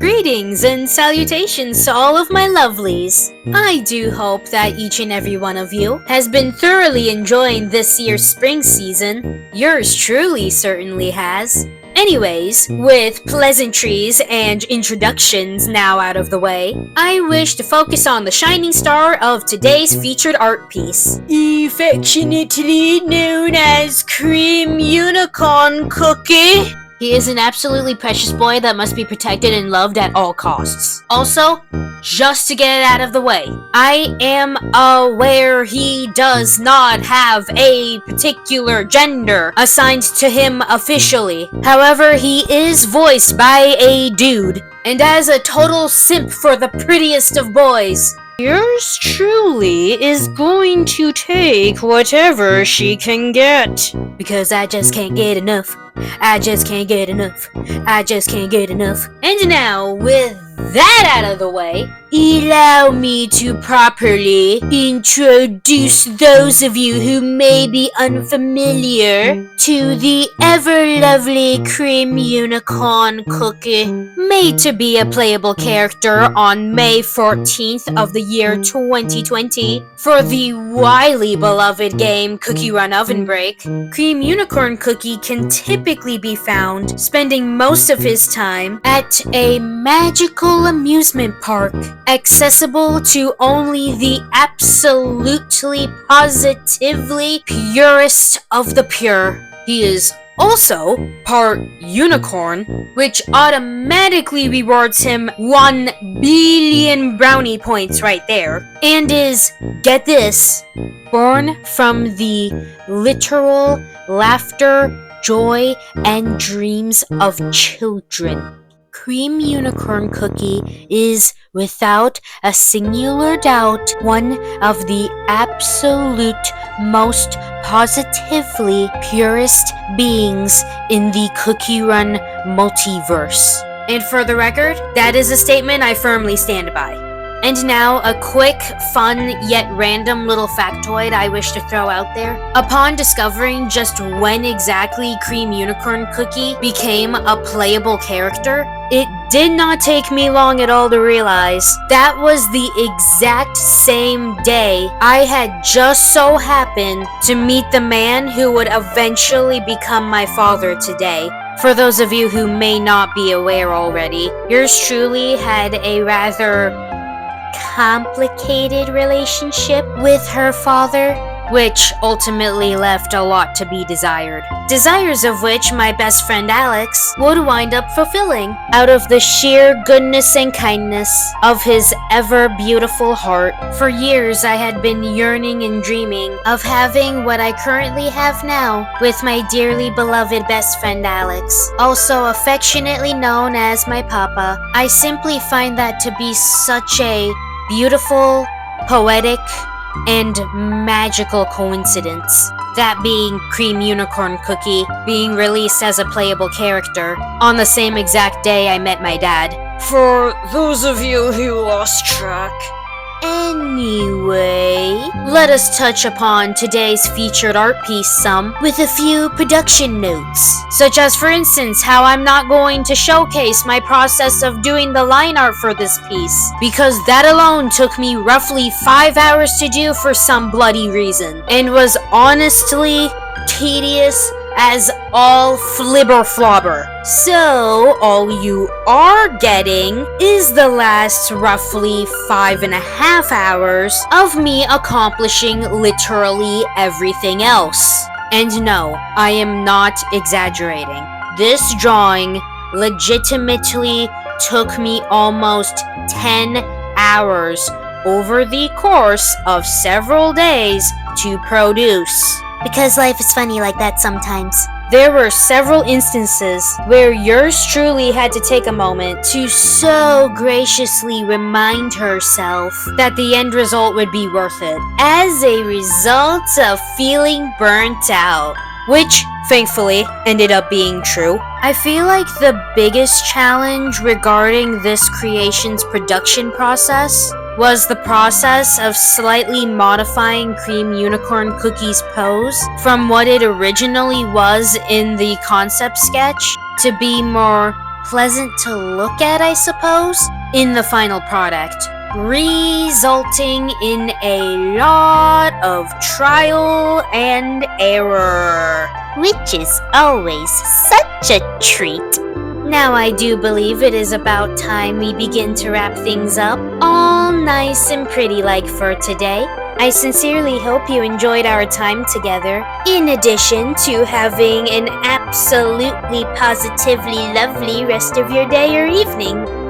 Greetings and salutations to all of my lovelies. I do hope that each and every one of you has been thoroughly enjoying this year's spring season. Yours truly certainly has. Anyways, with pleasantries and introductions now out of the way, I wish to focus on the shining star of today's featured art piece, affectionately known as Cream Unicorn Cookie. He is an absolutely precious boy that must be protected and loved at all costs. Also, just to get it out of the way, I am aware he does not have a particular gender assigned to him officially. However, he is voiced by a dude, and as a total simp for the prettiest of boys, yours truly is going to take whatever she can get. Because I just can't get enough. I just can't get enough. I just can't get enough. And now, with that out of the way, allow me to properly introduce those of you who may be unfamiliar to the ever-lovely Cream Unicorn Cookie, made to be a playable character on May 14th of the year 2020 for the widely beloved game Cookie Run Oven Break. Cream Unicorn Cookie can typically be found spending most of his time at a magical amusement park, accessible to only the absolutely positively purest of the pure. He is also part unicorn, which automatically rewards him 1 billion brownie points right there, and is, get this, born from the literal laughter, joy, and dreams of children. Cream Unicorn Cookie is, without a singular doubt, one of the absolute most positively purest beings in the Cookie Run multiverse. And for the record, that is a statement I firmly stand by. And now, a quick, fun, yet random little factoid I wish to throw out there. Upon discovering just when exactly Cream Unicorn Cookie became a playable character, it did not take me long at all to realize that was the exact same day I had just so happened to meet the man who would eventually become my father today. For those of you who may not be aware already, yours truly had a rather complicated relationship with her father, which ultimately left a lot to be desired. Desires of which my best friend Alex would wind up fulfilling out of the sheer goodness and kindness of his ever beautiful heart. For years I had been yearning and dreaming of having what I currently have now with my dearly beloved best friend Alex, also affectionately known as my papa. I simply find that to be such a beautiful, poetic, and magical coincidence. That being Cream Unicorn Cookie being released as a playable character on the same exact day I met my dad. For those of you who lost track. Anyway, let us touch upon today's featured art piece some with a few production notes, such as for instance how I'm not going to showcase my process of doing the line art for this piece, because that alone took me roughly 5 hours to do for some bloody reason, and was honestly tedious as all flibber flobber. So, all you are getting is the last roughly 5.5 hours of me accomplishing literally everything else. And no, I am not exaggerating. This drawing legitimately took me almost 10 hours over the course of several days to produce. Because life is funny like that sometimes. There were several instances where yours truly had to take a moment to so graciously remind herself that the end result would be worth it, as a result of feeling burnt out, which thankfully ended up being true. I feel like the biggest challenge regarding this creation's production process was the process of slightly modifying Cream Unicorn Cookie's pose from what it originally was in the concept sketch to be more pleasant to look at, I suppose, in the final product, resulting in a lot of trial and error. Which is always such a treat. Now I do believe it is about time we begin to wrap things up, all nice and pretty like for today. I sincerely hope you enjoyed our time together, in addition to having an absolutely positively lovely rest of your day or evening.